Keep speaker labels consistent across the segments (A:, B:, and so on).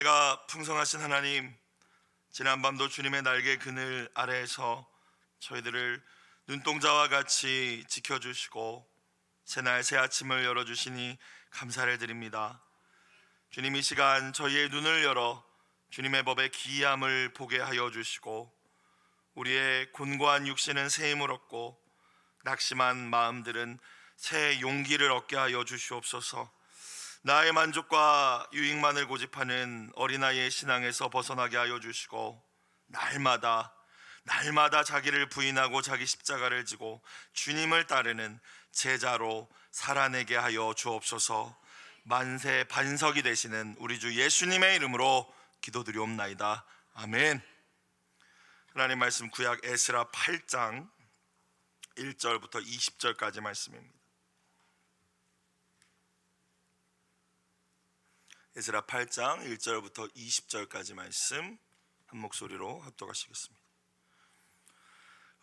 A: 가 풍성하신 하나님, 지난밤도 주님의 날개 그늘 아래에서 저희들을 눈동자와 같이 지켜주시고 새날 새 아침을 열어주시니 감사를 드립니다. 주님, 이 시간 저희의 눈을 열어 주님의 법의 기이함을 보게 하여 주시고 우리의 곤고한 육신은 새 힘을 얻고 낙심한 마음들은 새 용기를 얻게 하여 주시옵소서. 나의 만족과 유익만을 고집하는 어린아이의 신앙에서 벗어나게 하여 주시고 날마다 자기를 부인하고 자기 십자가를 지고 주님을 따르는 제자로 살아내게 하여 주옵소서. 만세 반석이 되시는 우리 주 예수님의 이름으로 기도드리옵나이다. 아멘. 하나님 말씀 구약 에스라 8장 1절부터 20절까지 말씀입니다. 에스라 8장 1절부터 20절까지 말씀 한 목소리로 합독하시겠습니다.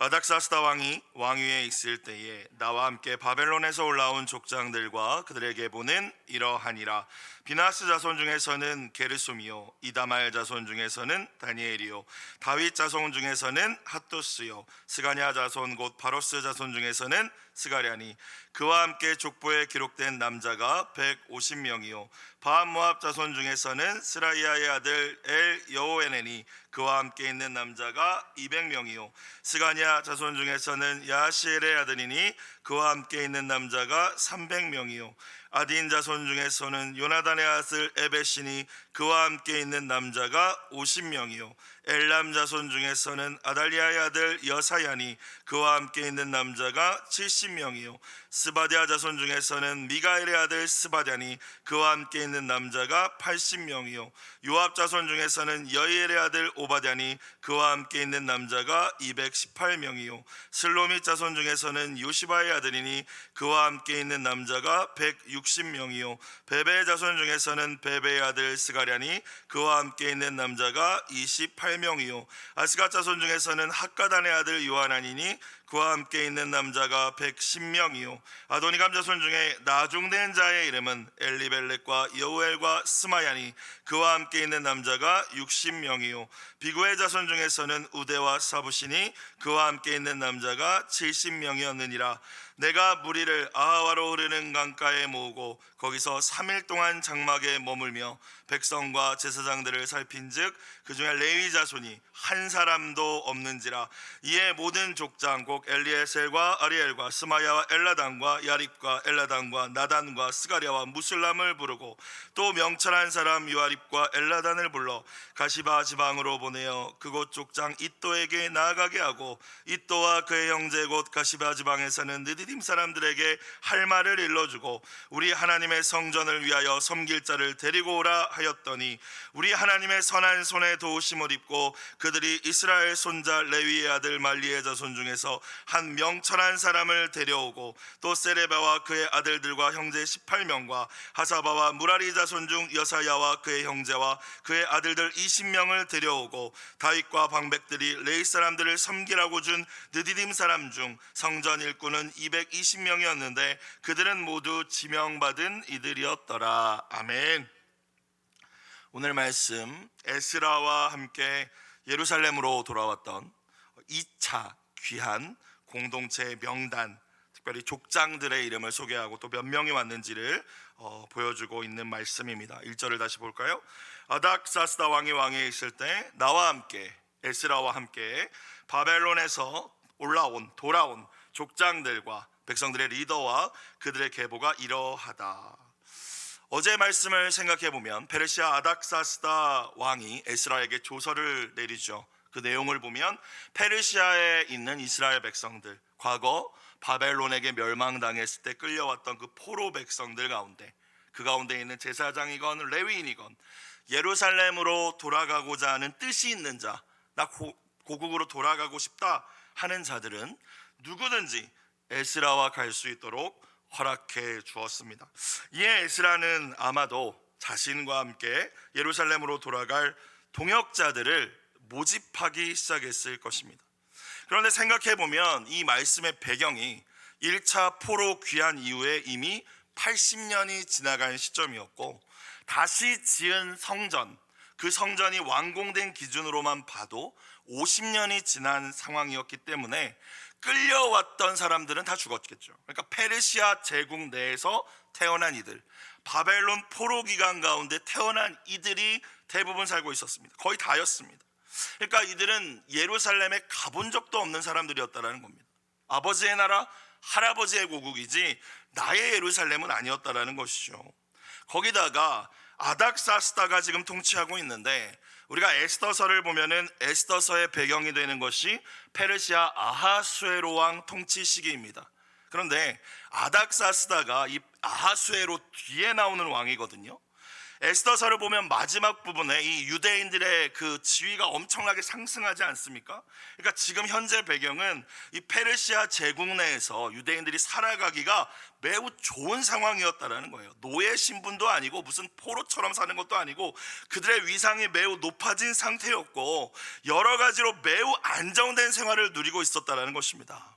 A: 아닥사스다 왕이 왕위에 있을 때에 나와 함께 바벨론에서 올라온 족장들과 그들에게 보는 이러하니라. 비나스 자손 중에서는 게르솜이요, 이다말 자손 중에서는 다니엘이요, 다윗 자손 중에서는 핫도스요, 스가냐 자손 곧 바로스 자손 중에서는 스가랴니, 그와 함께 족보에 기록된 남자가 150명이요 바암모압 자손 중에서는 스라이아의 아들 엘 여호에네니, 그와 함께 있는 남자가 200명이요 스가냐 자손 중에서는 야시엘의 아들이니, 그와 함께 있는 남자가 300명이요 아딘 자손 중에서는 요나단의 아들 에벳이니, 그와 함께 있는 남자가 50명이요 엘람 자손 중에서는 아달리아의 아들 여사야니, 그와 함께 있는 남자가 70명이요 스바랴 자손 중에서는 미가엘의 아들 스바랴니, 그와 함께 있는 남자가 80명이요 요압 자손 중에서는 여이엘의 아들 오바댜니, 그와 함께 있는 남자가 218명이요 슬로밋 자손 중에서는 요시바의 아들이니, 그와 함께 있는 남자가 160명이요 베베의 자손 중에서는 베베의 아들 스가랴니, 그와 함께 있는 남자가 28명이요 아스갓 자손 중에서는 핫가단의 아들 요하나니니, 그와 함께 있는 남자가 110명이요 아도니감 자손 중에 나중된 자의 이름은 엘리벨렉과 여우엘과 스마야니, 그와 함께 있는 남자가 60명이요 비구의 자손 중에서는 우데와 사부시니, 그와 함께 있는 남자가 70명이었느니라. 내가 무리를 아하와로 흐르는 강가에 모으고 거기서 3일 동안 장막에 머물며 백성과 제사장들을 살핀즉 그 중에 레위 자손이 한 사람도 없는지라. 이에 모든 족장 곧 엘리에셀과 아리엘과 스마야와 엘라단과 야립과 엘라단과 나단과 스가랴와 무슬람을 부르고 또 명철한 사람 요아립과 엘라단을 불러 가시바 지방으로 보내어 그곳 족장 이또에게 나아가게 하고, 이또와 그의 형제 곧 가시바 지방에 사는 느디딤 사람들에게 할 말을 일러주고 우리 하나님의 성전을 위하여 섬길 자를 데리고 오라 하였더니, 우리 하나님의 선한 손에 도우심을 입고 그들이 이스라엘 손자 레위의 아들 말리의 자손 중에서 한 명철한 사람을 데려오고 또 세레바와 그의 아들들과 형제 18명과 하사바와 무라리 자손 중 여사야와 그의 형제와 그의 아들들 20명을 데려오고 다윗과 방백들이 레위 사람들을 섬기라고 준 느디딤 사람 중 성전 일꾼은 220명이었는데 그들은 모두 지명받은 이들이었더라. 아멘. 오늘 말씀, 에스라와 함께 예루살렘으로 돌아왔던 2차 귀한 공동체의 명단, 특별히 족장들의 이름을 소개하고 또 몇 명이 왔는지를 보여주고 있는 말씀입니다. 1절을 다시 볼까요? 아닥사스다 왕이 왕위에 있을 때 나와 함께, 에스라와 함께 바벨론에서 돌아온 족장들과 백성들의 리더와 그들의 계보가 이러하다. 어제 말씀을 생각해 보면 페르시아 아닥사스다 왕이 에스라에게 조서를 내리죠. 그 내용을 보면 페르시아에 있는 이스라엘 백성들, 과거 바벨론에게 멸망당했을 때 끌려왔던 그 포로 백성들 가운데, 그 가운데 있는 제사장이건 레위인이건 예루살렘으로 돌아가고자 하는 뜻이 있는 자, 나 고국으로 돌아가고 싶다 하는 자들은 누구든지 에스라와 갈 수 있도록 허락해 주었습니다. 이에 에스라는 아마도 자신과 함께 예루살렘으로 돌아갈 동역자들을 모집하기 시작했을 것입니다. 그런데 생각해 보면 이 말씀의 배경이 1차 포로 귀환 이후에 이미 80년이 지나간 시점이었고, 다시 지은 성전, 그 성전이 완공된 기준으로만 봐도 50년이 지난 상황이었기 때문에 끌려왔던 사람들은 다 죽었겠죠. 그러니까 페르시아 제국 내에서 태어난 이들, 바벨론 포로 기간 가운데 태어난 이들이 대부분 살고 있었습니다. 거의 다였습니다. 그러니까 이들은 예루살렘에 가본 적도 없는 사람들이었다라는 겁니다. 아버지의 나라, 할아버지의 고국이지 나의 예루살렘은 아니었다라는 것이죠. 거기다가 아닥사스다가 지금 통치하고 있는데, 우리가 에스더서를 보면은 에스더서의 배경이 되는 것이 페르시아 아하수에로 왕 통치 시기입니다. 그런데 아닥사스다가 이 아하수에로 뒤에 나오는 왕이거든요. 에스더서를 보면 마지막 부분에 이 유대인들의 그 지위가 엄청나게 상승하지 않습니까? 그러니까 지금 현재 배경은 이 페르시아 제국 내에서 유대인들이 살아가기가 매우 좋은 상황이었다라는 거예요. 노예 신분도 아니고 무슨 포로처럼 사는 것도 아니고 그들의 위상이 매우 높아진 상태였고 여러 가지로 매우 안정된 생활을 누리고 있었다라는 것입니다.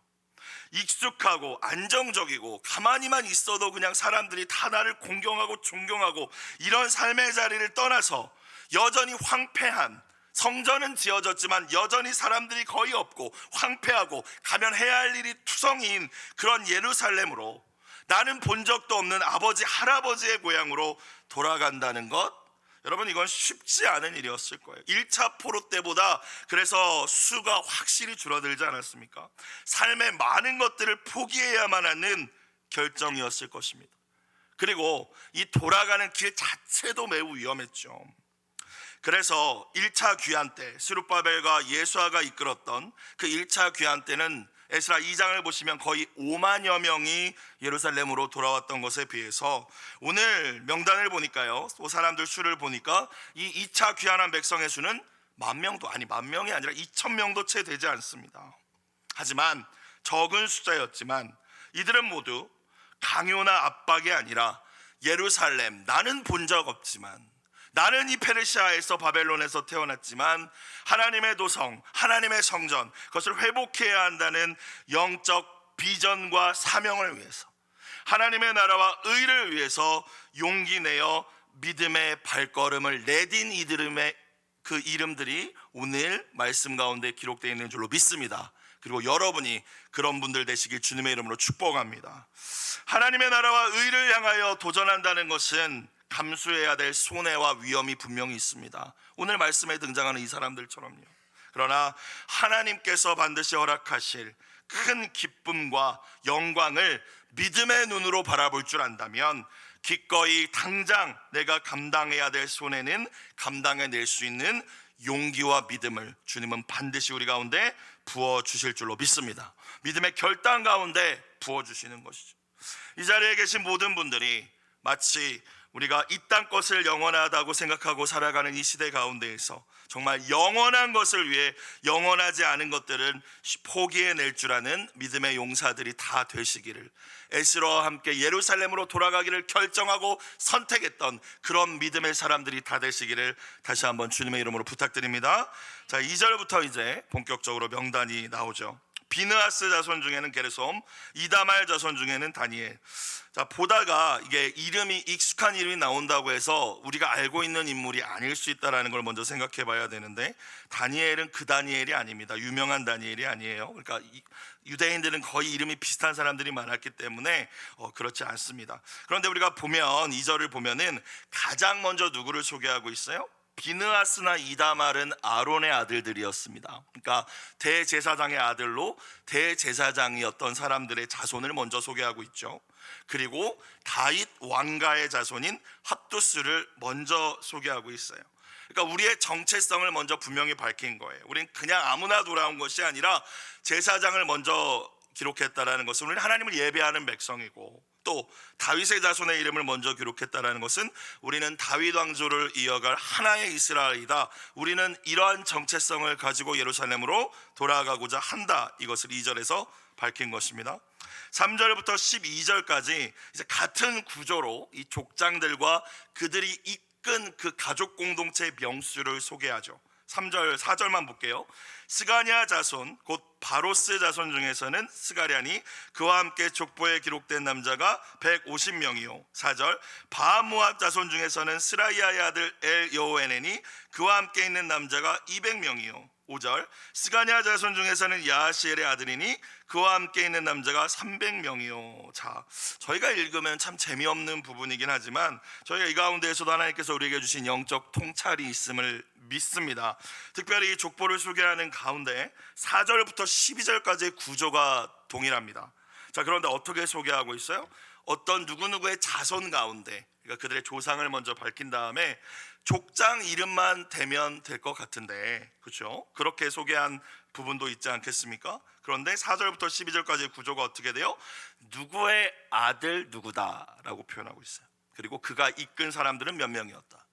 A: 익숙하고 안정적이고 가만히만 있어도 그냥 사람들이 다 나를 공경하고 존경하고 이런 삶의 자리를 떠나서 여전히 황폐한, 성전은 지어졌지만 여전히 사람들이 거의 없고 황폐하고 가면 해야 할 일이 투성이인 그런 예루살렘으로, 나는 본 적도 없는 아버지 할아버지의 고향으로 돌아간다는 것, 여러분 이건 쉽지 않은 일이었을 거예요. 1차 포로 때보다 그래서 수가 확실히 줄어들지 않았습니까? 삶의 많은 것들을 포기해야만 하는 결정이었을 것입니다. 그리고 이 돌아가는 길 자체도 매우 위험했죠. 그래서 1차 귀환 때 스룹바벨과 예수아가 이끌었던 그 1차 귀환 때는 에스라 2장을 보시면 거의 5만여 명이 예루살렘으로 돌아왔던 것에 비해서 오늘 명단을 보니까요, 또 사람들 수를 보니까 이 2차 귀환한 백성의 수는 만 명이 아니라 2천 명도 채 되지 않습니다. 하지만 적은 숫자였지만 이들은 모두 강요나 압박이 아니라 예루살렘, 나는 본 적 없지만, 나는 이 페르시아에서 바벨론에서 태어났지만 하나님의 도성, 하나님의 성전, 그것을 회복해야 한다는 영적 비전과 사명을 위해서, 하나님의 나라와 의를 위해서 용기 내어 믿음의 발걸음을 내딘 이들의 그 이름들이 오늘 말씀 가운데 기록되어 있는 줄로 믿습니다. 그리고 여러분이 그런 분들 되시길 주님의 이름으로 축복합니다. 하나님의 나라와 의를 향하여 도전한다는 것은 감수해야 될 손해와 위험이 분명히 있습니다. 오늘 말씀에 등장하는 이 사람들처럼요. 그러나 하나님께서 반드시 허락하실 큰 기쁨과 영광을 믿음의 눈으로 바라볼 줄 안다면 기꺼이 당장 내가 감당해야 될 손해는 감당해낼 수 있는 용기와 믿음을 주님은 반드시 우리 가운데 부어주실 줄로 믿습니다. 믿음의 결단 가운데 부어주시는 것이죠. 이 자리에 계신 모든 분들이 마치 우리가 이 땅 것을 영원하다고 생각하고 살아가는 이 시대 가운데에서 정말 영원한 것을 위해 영원하지 않은 것들은 포기해낼 줄 아는 믿음의 용사들이 다 되시기를, 에스더와 함께 예루살렘으로 돌아가기를 결정하고 선택했던 그런 믿음의 사람들이 다 되시기를 다시 한번 주님의 이름으로 부탁드립니다. 자, 2절부터 이제 본격적으로 명단이 나오죠. 비느하스 자손 중에는 게르솜, 이다말 자손 중에는 다니엘. 자, 보다가 이게 이름이 익숙한 이름이 나온다고 해서 우리가 알고 있는 인물이 아닐 수 있다라는 걸 먼저 생각해 봐야 되는데, 다니엘은 그 다니엘이 아닙니다. 유명한 다니엘이 아니에요. 그러니까 유대인들은 거의 이름이 비슷한 사람들이 많았기 때문에 그렇지 않습니다. 그런데 우리가 보면 2절을 보면은 가장 먼저 누구를 소개하고 있어요? 비느하스나 이다말은 아론의 아들들이었습니다. 그러니까 대제사장의 아들로 대제사장이었던 사람들의 자손을 먼저 소개하고 있죠. 그리고 다윗 왕가의 자손인 핫두스를 먼저 소개하고 있어요. 그러니까 우리의 정체성을 먼저 분명히 밝힌 거예요. 우리는 그냥 아무나 돌아온 것이 아니라 제사장을 먼저 기록했다라는 것은 우리는 하나님을 예배하는 백성이고, 또 다윗의 자손의 이름을 먼저 기록했다라는 것은 우리는 다윗 왕조를 이어갈 하나의 이스라엘이다. 우리는 이러한 정체성을 가지고 예루살렘으로 돌아가고자 한다. 이것을 2절에서 밝힌 것입니다. 3절부터 12절까지 이제 같은 구조로 이 족장들과 그들이 이끈 그 가족 공동체의 명수를 소개하죠. 3절 4절만 볼게요. 스가랴 자손 곧 바로스 자손 중에서는 스가랴니 그와 함께 족보에 기록된 남자가 150명이요. 4절 바모압 자손 중에서는 스라이아의 아들 엘여호에네니 그와 함께 있는 남자가 200명이요. 5절 스가랴 자손 중에서는 야하시엘의 아들이니 그와 함께 있는 남자가 300명이요. 자, 저희가 읽으면 참 재미없는 부분이긴 하지만 저희가 이 가운데에서도 하나님께서 우리에게 주신 영적 통찰이 있음을 믿습니다. 특별히 이 족보를 소개하는 가운데 4절부터 12절까지의 구조가 동일합니다. 자, 그런데 어떻게 소개하고 있어요? 어떤 누구누구의 자손 가운데, 그러니까 그들의 조상을 먼저 밝힌 다음에 족장 이름만 대면 될 것 같은데, 그렇죠? 그렇게 소개한 부분도 있지 않겠습니까? 그런데 4절부터 12절까지의 구조가 어떻게 돼요? 누구의 아들 누구다라고 표현하고 있어요. 그리고 그가 이끈 사람들은 몇 명이었다.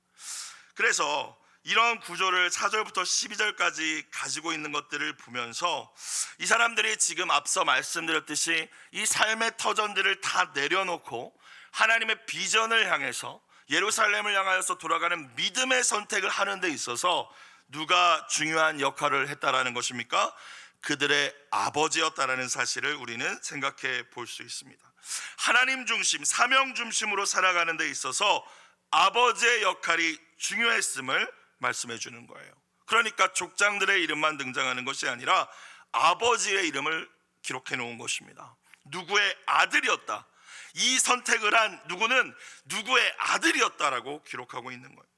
A: 그래서 이런 구조를 4절부터 12절까지 가지고 있는 것들을 보면서 이 사람들이 지금 앞서 말씀드렸듯이 이 삶의 터전들을 다 내려놓고 하나님의 비전을 향해서 예루살렘을 향하여서 돌아가는 믿음의 선택을 하는 데 있어서 누가 중요한 역할을 했다라는 것입니까? 그들의 아버지였다라는 사실을 우리는 생각해 볼 수 있습니다. 하나님 중심, 사명 중심으로 살아가는 데 있어서 아버지의 역할이 중요했음을 말씀해 주는 거예요. 그러니까 족장들의 이름만 등장하는 것이 아니라 아버지의 이름을 기록해 놓은 것입니다. 누구의 아들이었다. 이 선택을 한 누구는 누구의 아들이었다라고 기록하고 있는 거예요.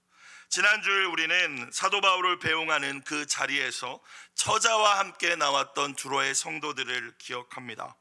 A: 지난주에 우리는 사도 바울을 배웅하는 그 자리에서 처자와 함께 나왔던 두로의 성도들을 기억합니다.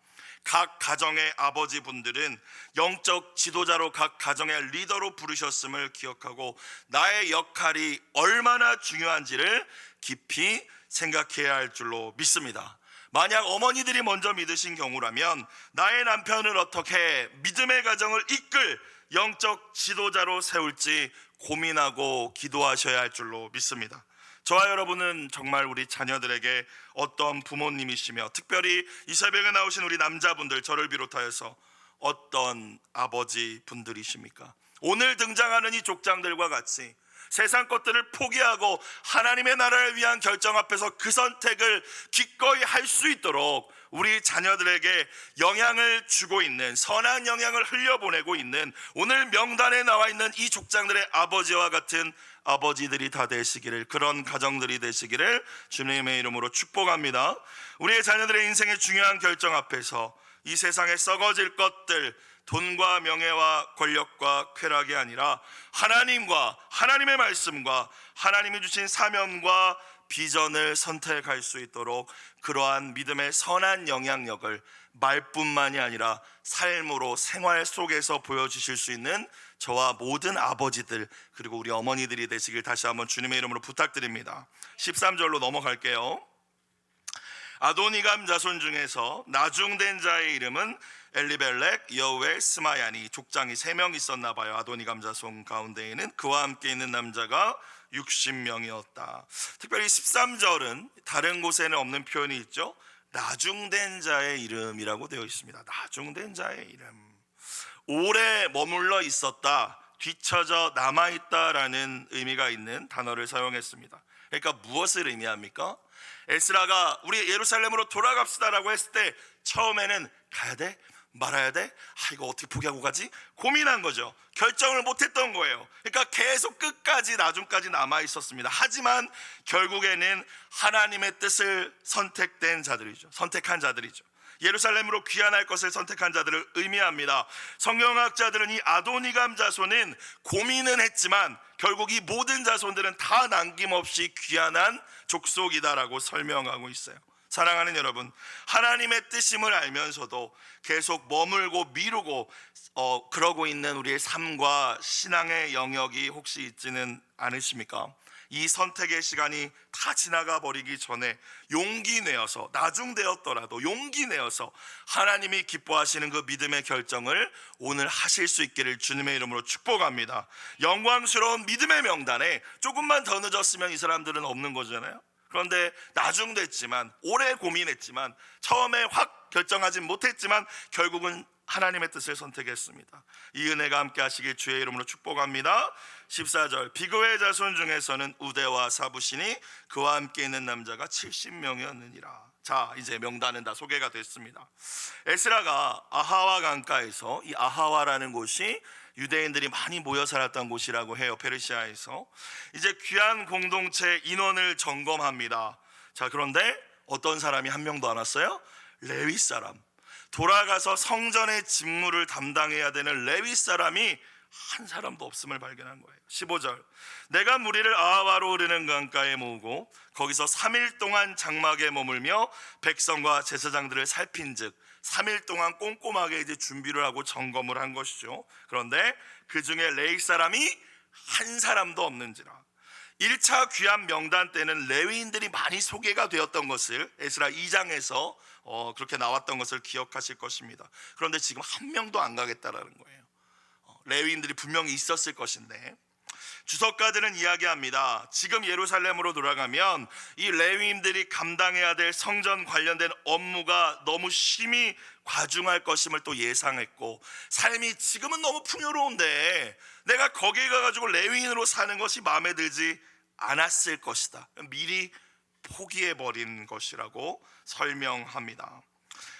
A: 각 가정의 아버지분들은 영적 지도자로 각 가정의 리더로 부르셨음을 기억하고 나의 역할이 얼마나 중요한지를 깊이 생각해야 할 줄로 믿습니다. 만약 어머니들이 먼저 믿으신 경우라면 나의 남편을 어떻게 믿음의 가정을 이끌 영적 지도자로 세울지 고민하고 기도하셔야 할 줄로 믿습니다. 저와 여러분은 정말 우리 자녀들에게 어떤 부모님이시며 특별히 이 새벽에 나오신 우리 남자분들 저를 비롯하여서 어떤 아버지 분들이십니까? 오늘 등장하는 이 족장들과 같이 세상 것들을 포기하고 하나님의 나라를 위한 결정 앞에서 그 선택을 기꺼이 할 수 있도록 우리 자녀들에게 영향을 주고 있는, 선한 영향을 흘려보내고 있는 오늘 명단에 나와 있는 이 족장들의 아버지와 같은 아버지들이 다 되시기를, 그런 가정들이 되시기를 주님의 이름으로 축복합니다. 우리의 자녀들의 인생의 중요한 결정 앞에서 이 세상에 썩어질 것들, 돈과 명예와 권력과 쾌락이 아니라 하나님과 하나님의 말씀과 하나님이 주신 사명과 비전을 선택할 수 있도록 그러한 믿음의 선한 영향력을 말뿐만이 아니라 삶으로 생활 속에서 보여주실 수 있는 저와 모든 아버지들 그리고 우리 어머니들이 되시길 다시 한번 주님의 이름으로 부탁드립니다. 13절로 넘어갈게요. 아도니감 자손 중에서 나중된 자의 이름은 엘리벨렉, 여우엘, 스마야니. 족장이 3명 있었나 봐요. 아도니감 자손 가운데에는 그와 함께 있는 남자가 60명이었다. 특별히 13절은 다른 곳에는 없는 표현이 있죠. 나중된 자의 이름이라고 되어 있습니다. 나중된 자의 이름. 오래 머물러 있었다, 뒤처져 남아있다라는 의미가 있는 단어를 사용했습니다. 그러니까 무엇을 의미합니까? 에스라가 우리 예루살렘으로 돌아갑시다라고 했을 때 처음에는 가야 돼? 말아야 돼? 이거 어떻게 포기하고 가지? 고민한 거죠. 결정을 못했던 거예요. 그러니까 계속 끝까지 나중까지 남아 있었습니다. 하지만 결국에는 하나님의 뜻을 선택한 자들이죠. 예루살렘으로 귀환할 것을 선택한 자들을 의미합니다. 성경학자들은 이 아도니감 자손은 고민은 했지만 결국 이 모든 자손들은 다 남김없이 귀환한 족속이다라고 설명하고 있어요. 사랑하는 여러분, 하나님의 뜻임을 알면서도 계속 머물고 미루고 그러고 있는 우리의 삶과 신앙의 영역이 혹시 있지는 않으십니까? 이 선택의 시간이 다 지나가 버리기 전에 용기 내어서, 나중되었더라도 용기 내어서 하나님이 기뻐하시는 그 믿음의 결정을 오늘 하실 수 있기를 주님의 이름으로 축복합니다. 영광스러운 믿음의 명단에 조금만 더 늦었으면 이 사람들은 없는 거잖아요. 그런데 나중됐지만, 오래 고민했지만, 처음에 확 결정하지 못했지만 결국은 하나님의 뜻을 선택했습니다. 이 은혜가 함께 하시길 주의 이름으로 축복합니다. 14절 비그의 자손 중에서는 우대와 사부시니 그와 함께 있는 남자가 70명이었느니라. 자, 이제 명단은 다 소개가 됐습니다. 에스라가 아하와 강가에서, 이 아하와라는 곳이 유대인들이 많이 모여 살았던 곳이라고 해요. 페르시아에서. 이제 귀한 공동체 인원을 점검합니다. 자, 그런데 어떤 사람이 한 명도 안 왔어요? 레위 사람. 돌아가서 성전의 직무를 담당해야 되는 레위 사람이 한 사람도 없음을 발견한 거예요. 15절 내가 무리를 아하와로 흐르는 강가에 모으고 거기서 3일 동안 장막에 머물며 백성과 제사장들을 살핀즉 3일 동안 꼼꼼하게 이제 준비를 하고 점검을 한 것이죠. 그런데 그 중에 레위 사람이 한 사람도 없는지라. 1차 귀환 명단 때는 레위인들이 많이 소개가 되었던 것을 에스라 2장에서 그렇게 나왔던 것을 기억하실 것입니다. 그런데 지금 한 명도 안 가겠다라는 거예요. 레위인들이 분명히 있었을 것인데, 주석가들은 이야기합니다. 지금 예루살렘으로 돌아가면 이 레위인들이 감당해야 될 성전 관련된 업무가 너무 심히 과중할 것임을 또 예상했고, 삶이 지금은 너무 풍요로운데 내가 거기에 가가지고 레위인으로 사는 것이 마음에 들지 않았을 것이다. 미리 포기해버린 것이라고 설명합니다.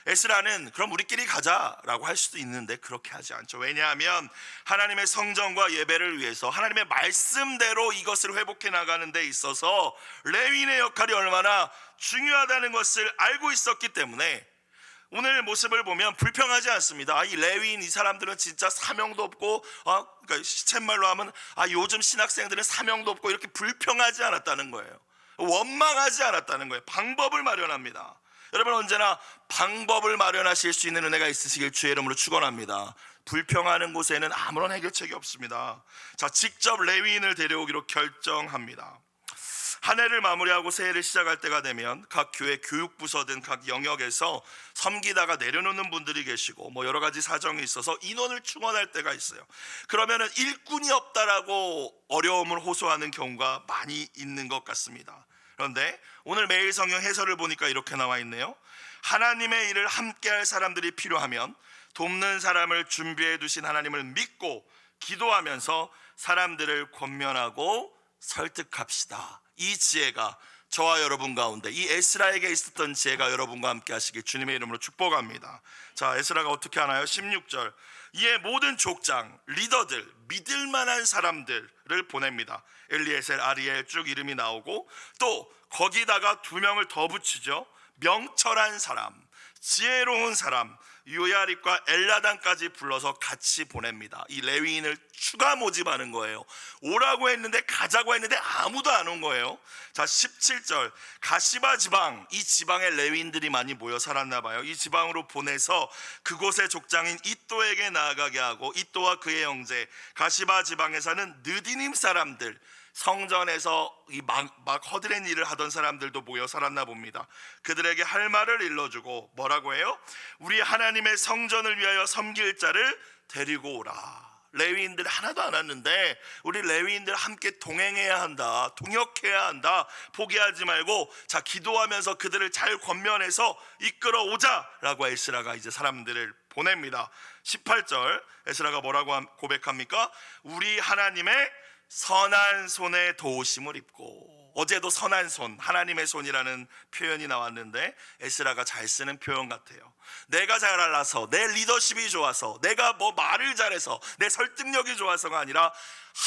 A: 에스라는 그럼 우리끼리 가자라고 할 수도 있는데 그렇게 하지 않죠. 왜냐하면 하나님의 성전과 예배를 위해서 하나님의 말씀대로 이것을 회복해 나가는 데 있어서 레위인의 역할이 얼마나 중요하다는 것을 알고 있었기 때문에 오늘 모습을 보면 불평하지 않습니다. 이 레위인, 이 사람들은 진짜 사명도 없고 그러니까 시쳇말로 하면 요즘 신학생들은 사명도 없고 이렇게 불평하지 않았다는 거예요. 원망하지 않았다는 거예요. 방법을 마련합니다. 여러분, 언제나 방법을 마련하실 수 있는 은혜가 있으시길 주의 이름으로 축원합니다. 불평하는 곳에는 아무런 해결책이 없습니다. 자, 직접 레위인을 데려오기로 결정합니다. 한 해를 마무리하고 새해를 시작할 때가 되면 각 교회 교육부서든 각 영역에서 섬기다가 내려놓는 분들이 계시고 여러 가지 사정이 있어서 인원을 충원할 때가 있어요. 그러면은 일꾼이 없다라고 어려움을 호소하는 경우가 많이 있는 것 같습니다. 그런데 오늘 매일 성경 해설을 보니까 이렇게 나와 있네요. 하나님의 일을 함께할 사람들이 필요하면 돕는 사람을 준비해 두신 하나님을 믿고 기도하면서 사람들을 권면하고 설득합시다. 이 지혜가 저와 여러분 가운데, 이 에스라에게 있었던 지혜가 여러분과 함께 하시길 주님의 이름으로 축복합니다. 자, 에스라가 어떻게 하나요? 16절 이에 모든 족장, 리더들, 믿을 만한 사람들을 보냅니다. 엘리에셀, 아리엘 쭉 이름이 나오고 또 거기다가 2명을 더 붙이죠. 명철한 사람, 지혜로운 사람, 요야립과 엘라단까지 불러서 같이 보냅니다. 이 레위인을 추가 모집하는 거예요. 오라고 했는데, 가자고 했는데 아무도 안 온 거예요. 자, 17절 가시바 지방, 이 지방에 레위인들이 많이 모여 살았나 봐요. 이 지방으로 보내서 그곳의 족장인 이또에게 나아가게 하고 이또와 그의 형제 가시바 지방에 사는 느디님 사람들, 성전에서 막 허드렛 일을 하던 사람들도 모여 살았나 봅니다. 그들에게 할 말을 일러주고 뭐라고 해요? 우리 하나님의 성전을 위하여 섬길 자를 데리고 오라. 레위인들 하나도 안 왔는데 우리 레위인들 함께 동행해야 한다, 동역해야 한다. 포기하지 말고 자, 기도하면서 그들을 잘 권면해서 이끌어오자라고 에스라가 이제 사람들을 보냅니다. 18절 에스라가 뭐라고 고백합니까? 우리 하나님의 선한 손에 도우심을 입고, 어제도 선한 손, 하나님의 손이라는 표현이 나왔는데 에스라가 잘 쓰는 표현 같아요. 내가 잘 알아서, 내 리더십이 좋아서, 내가 말을 잘해서, 내 설득력이 좋아서가 아니라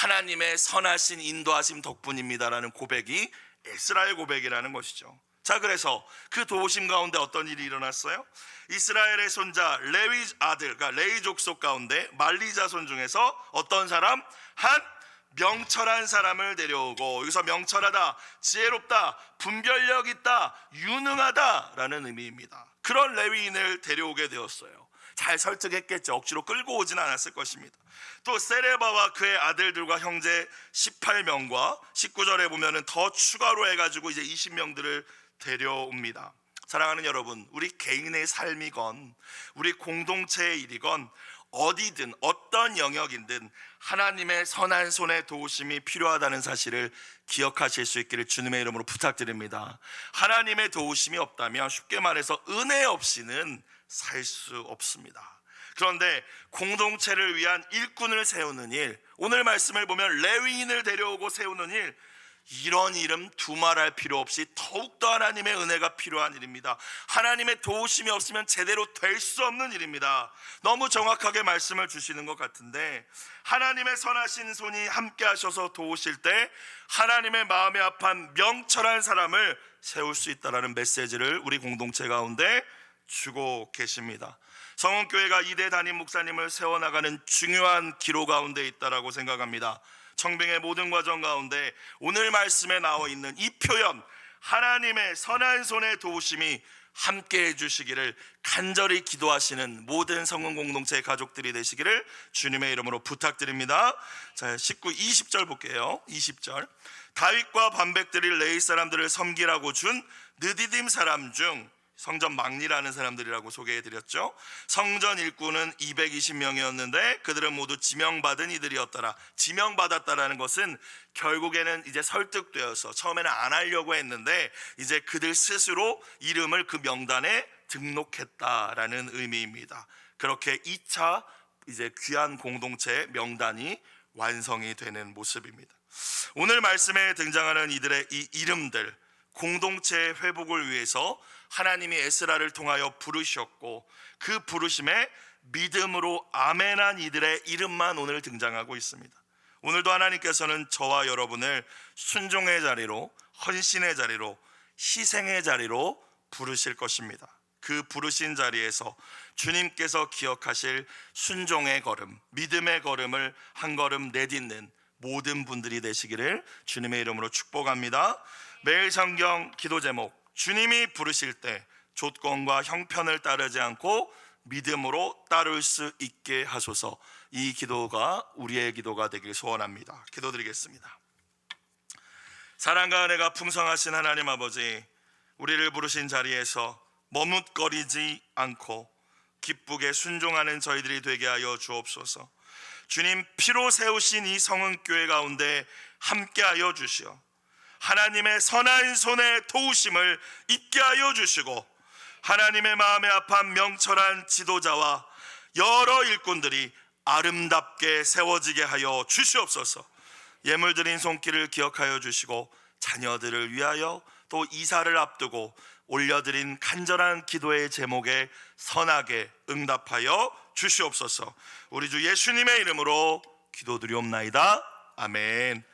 A: 하나님의 선하신 인도하심 덕분입니다라는 고백이 에스라의 고백이라는 것이죠. 자, 그래서 그 도우심 가운데 어떤 일이 일어났어요? 이스라엘의 손자 레위 아들, 그러니까 레위 족속 가운데 말리 자손 중에서 어떤 사람? 한 명철한 사람을 데려오고, 여기서 명철하다, 지혜롭다, 분별력 있다, 유능하다라는 의미입니다. 그런 레위인을 데려오게 되었어요. 잘 설득했겠죠. 억지로 끌고 오진 않았을 것입니다. 또 세레바와 그의 아들들과 형제 18명과 19절에 보면은 더 추가로 해가지고 이제 20명들을 데려옵니다. 사랑하는 여러분, 우리 개인의 삶이건 우리 공동체의 일이건 어디든 어떤 영역이든 하나님의 선한 손의 도우심이 필요하다는 사실을 기억하실 수 있기를 주님의 이름으로 부탁드립니다. 하나님의 도우심이 없다면 쉽게 말해서 은혜 없이는 살 수 없습니다. 그런데 공동체를 위한 일꾼을 세우는 일, 오늘 말씀을 보면 레위인을 데려오고 세우는 일, 이런 일은 두말할 필요 없이 더욱더 하나님의 은혜가 필요한 일입니다. 하나님의 도우심이 없으면 제대로 될 수 없는 일입니다. 너무 정확하게 말씀을 주시는 것 같은데, 하나님의 선하신 손이 함께 하셔서 도우실 때 하나님의 마음에 합한 명철한 사람을 세울 수 있다는 메시지를 우리 공동체 가운데 주고 계십니다. 성원교회가 2대 담임 목사님을 세워나가는 중요한 기로 가운데 있다라고 생각합니다. 청빙의 모든 과정 가운데 오늘 말씀에 나와 있는 이 표현, 하나님의 선한 손의 도우심이 함께 해주시기를 간절히 기도하시는 모든 성은 공동체 가족들이 되시기를 주님의 이름으로 부탁드립니다. 자, 19, 20절 볼게요. 20절, 다윗과 반백들이 레위 사람들을 섬기라고 준 느디딤 사람 중, 성전 막리라는 사람들이라고 소개해드렸죠. 성전 일꾼은 220명이었는데 그들은 모두 지명받은 이들이었더라. 지명받았다라는 것은 결국에는 이제 설득되어서 처음에는 안 하려고 했는데 이제 그들 스스로 이름을 그 명단에 등록했다라는 의미입니다. 그렇게 2차 이제 귀한 공동체 명단이 완성이 되는 모습입니다. 오늘 말씀에 등장하는 이들의 이 이름들, 공동체의 회복을 위해서 하나님이 에스라를 통하여 부르셨고 그 부르심에 믿음으로 아멘한 이들의 이름만 오늘 등장하고 있습니다. 오늘도 하나님께서는 저와 여러분을 순종의 자리로, 헌신의 자리로, 희생의 자리로 부르실 것입니다. 그 부르신 자리에서 주님께서 기억하실 순종의 걸음, 믿음의 걸음을 한 걸음 내딛는 모든 분들이 되시기를 주님의 이름으로 축복합니다. 매일 성경 기도 제목, 주님이 부르실 때 조건과 형편을 따르지 않고 믿음으로 따를 수 있게 하소서. 이 기도가 우리의 기도가 되길 소원합니다. 기도드리겠습니다. 사랑과 은혜가 풍성하신 하나님 아버지, 우리를 부르신 자리에서 머뭇거리지 않고 기쁘게 순종하는 저희들이 되게 하여 주옵소서. 주님, 피로 세우신 이 성은교회 가운데 함께하여 주시어 하나님의 선한 손의 도우심을 있게 하여 주시고, 하나님의 마음에 합한 명철한 지도자와 여러 일꾼들이 아름답게 세워지게 하여 주시옵소서. 예물드린 손길을 기억하여 주시고 자녀들을 위하여 또 이사를 앞두고 올려드린 간절한 기도의 제목에 선하게 응답하여 주시옵소서. 우리 주 예수님의 이름으로 기도드리옵나이다. 아멘.